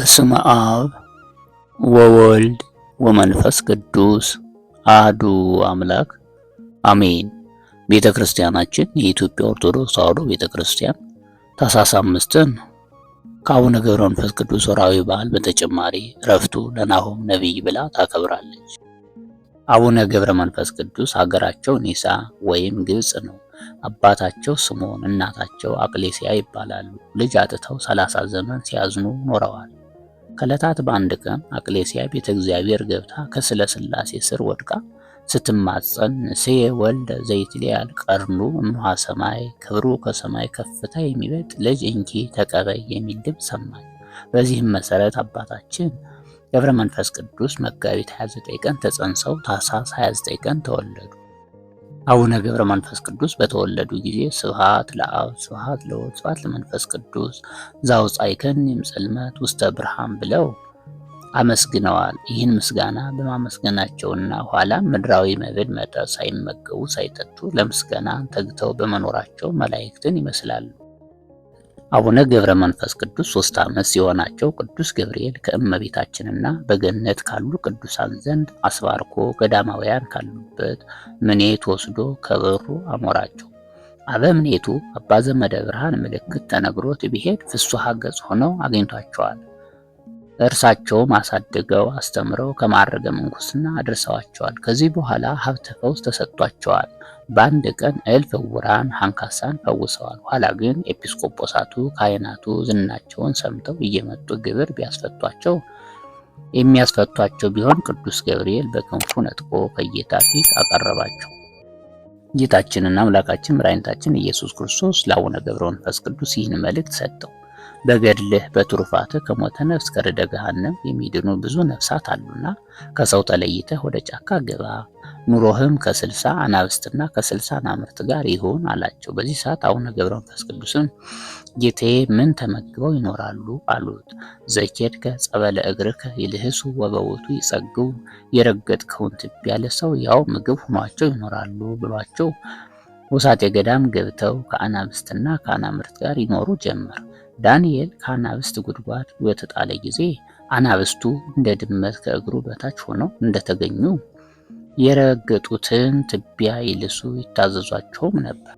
በስመ አብ ወወልድ ወመንፈስ ቅዱስ አሐዱ አምላክ አሜን። ቤተ ክርስቲያናችን የኢትዮጵያ ኦርቶዶክስ ተዋሕዶ ቤተ ክርስቲያን ታኅሳስ 5ን ከአቡነ ገብረ መንፈስ ቅዱስ ወርኃዊ በዓል በተጨማሪ ዕረፍቱ ለናሆም ነቢይ ብላ ታከብራለች። አቡነ ገብረ መንፈስ ቅዱስ ሀገራቸው ኒሳ ወይም ግብጽ ነው። አባታቸው ስምዖን እናታቸው አቅሌስያ ይባላሉ። ልጅ አጥተው 30 ዘመን ሲያዝኑ ኖረዋል። ከዕለታት በአንድ ቀን አቅሌስያ ቤተ እግዚአብሔር ገብታ ከስለ ሥላሴ ስር ወድቃ ስትማጸን ንስየ ወልደ ዘይትለዓል ቀርኑ እምኀ ሰማይ፣ ክብሩ ከሰማይ ከፍታ የሚበልጥ ልጅ እንኪ ተቀበይ የሚል ድምፅ ሰማች። በዚህም መሰረት አባታችን ገብረ መንፈስ ቅዱስ መጋቢት 29 ቀን ተጸንሰው ታኅሳስ 29 ቀን ተወለዱ። አቡነ ገብረ መንፈስ ቅዱስ በተወለዱ ጊዜ ስብሐት ለአብ ስብሐት ለወልድ ስብሐት ለመንፈስ ቅዱስ ዘአውጻእከኒ እምጽልመት ውስተ ብርሃን ብለው አመስግነዋል። ይህን ምስጋና በማመስገናቸውና ኋላም ምድራዊ መብል መጠጥ ሳይመገቡ ሳይጠጡ ለምስጋና ተግተው በመኖራቸው መላእክትን ይመስላሉ። አቡነ ገብረ መንፈስ ቅዱስ 3 ዓመት ሲሆናቸው ቅዱስ ገብርኤል ከእመቤታችንና በገነት ካሉ ቅዱሳን ዘንድ አስባርኮ ገዳማውያን ካሉበት ምኔት ወስዶ ከበሩ አሞራቸው። አበምኔቱ አባ ዘመደ ብርሃን ምልክት ተነግሮት ቢሄድ ፍሱሐ ገጽ ሆነው አግኝቷቸዋል። እርሳቸውም አሳድገው አስተምረው ከማዕረገ ምንኩስና አድርሰዋቸዋል። ከዚህ በኋላ ሀብተ ፈውስ ተሰጥቷቸዋል። በአንድ ቀን እልፍ ዕውራን አንካሳን ፈውሰዋል። ኋላ ግን ኤጲስቆጶሳቱ ካህናቱ ዝናቸውን ሰምተው እየመጡ ግብር የሚያስፈቷቸው ቢሆን ቅዱስ ገብርኤል በክንፉ ነጥቆ ከጌታ ፊት አቀረባቸው። ጌታችንና አምላካችን መድኃኒታችን ኢየሱስ ክርስቶስ ለአቡነ ገብረ መንፈስ ቅዱስ ይህን መልእክት ሰጠው። በገድልህ በትሩፋትህ ከሞተ ነፍስ ከርደ ገሃነም የሚድኑ ብዙ ነፍሳት አሉና ከሰው ተለይተህ ወደ ጫካ ግባ፣ ኑሮህም ከ60 አናብስትና ከ60 አናምርት ጋር ይሁን አላቸው። በዚህ ሰዓት አቡነ ገብረ መንፈስ ቅዱስን ጌታዬ ምን ተመግበው ይኖራሉ አሉት። ዘኬድከ ጸበለ እግርከ ይልህሱ ወበውቱ ይጸግቡ፣ የረገጥከውን ትቢያ ለሰው ያው ምግብ ሆኗቸው ይኖራሉ ብሏቸው ውሳጤ ገዳም ገብተው ከአናብስትና ከአናምርት ጋር ይኖሩ ጀመር። ዳንኤል ከአናብስት ጉድጓድ በተጣለ ጊዜ አናብስቱ እንደ ድመት ከእግሩ በታች ሆነው እንደተገኙ የረገጡትን ትቢያ ይልሱ ይታዘዟቸውም ነበር።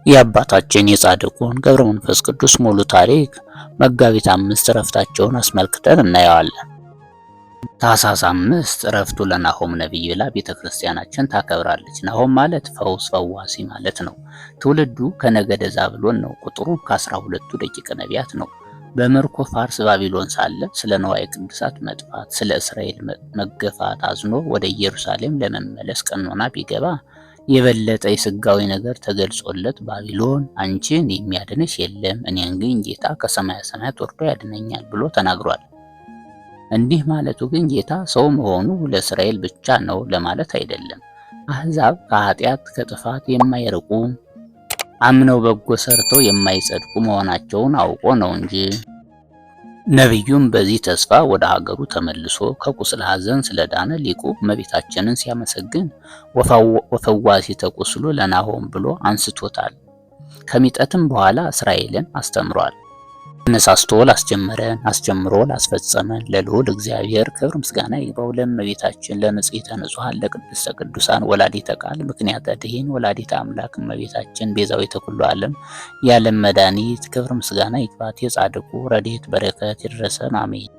የአባታችን የጻድቁን ገብረ መንፈስ ቅዱስ ሙሉ ታሪክ መጋቢት 5 ዕረፍታቸውን አስመልክተን እናየዋለን። ታኅሳስ 5 ዕረፍቱ ለናሆም ነቢይ ብላ ቤተ ክርስቲያናችን ታከብራለች። ናሆም ማለት ፈውስ ፈዋሲ ማለት ነው። ትውልዱ ከነገደ ዛብሎን ነው። ቁጥሩ ከ12ቱ ደቂቀ ነቢያት ነው። በምርኮ ፋርስ ባቢሎን ሳለ ስለ ነዋየ ቅዱሳት መጥፋት፣ ስለ እስራኤል መገፋት አዝኖ ወደ ኢየሩሳሌም ለመመለስ ቀኖና ቢገባ የበለጠ የሥጋዊ ነገር ተገልጾለት ባቢሎን አንቺን የሚያድንሽ የለም፣ እኔን ግን ጌታ ከሰማየ ሰማያት ወርዶ ያድነኛል ብሎ ተናግሯል። እንዲህ ማለቱ ግን ጌታ ሰው መሆኑ ለእስራኤል ብቻ ነው ለማለት አይደለም። አሕዛብ ከኃጢአት ከጥፋት የማይርቁ አምነው በጎ ሰርተው የማይጸድቁ መሆናቸውን አውቆ ነው እንጂ። ነቢዩም በዚህ ተስፋ ወደ ሀገሩ ተመልሶ ከቁስለ ሐዘን ስለዳነ ሊቁ እመቤታችንን ሲያመሰግን ወፈዋሲተ ቁስሉ ለናሆም ብሎ አንስቶታል። ከሚጠትም በኋላ እስራኤልን አስተምሯል። አነሳስቶ ላስጀመረን አስጀምሮ ላስፈጸመን ለልዑል እግዚአብሔር ክብር ምስጋና ይግባው። ለእመቤታችን ለንጽሕተ ንጹሐን ለቅድስተ ቅዱሳን ወላዲተ ቃል ምክንያተ ድኂን ወላዲተ አምላክ እመቤታችን ቤዛዊተ ኩሉ ዓለም የዓለም መድኃኒት ክብር ምስጋና ይግባት። የጻድቁ ረድኤት በረከት ይድረሰን አሜን።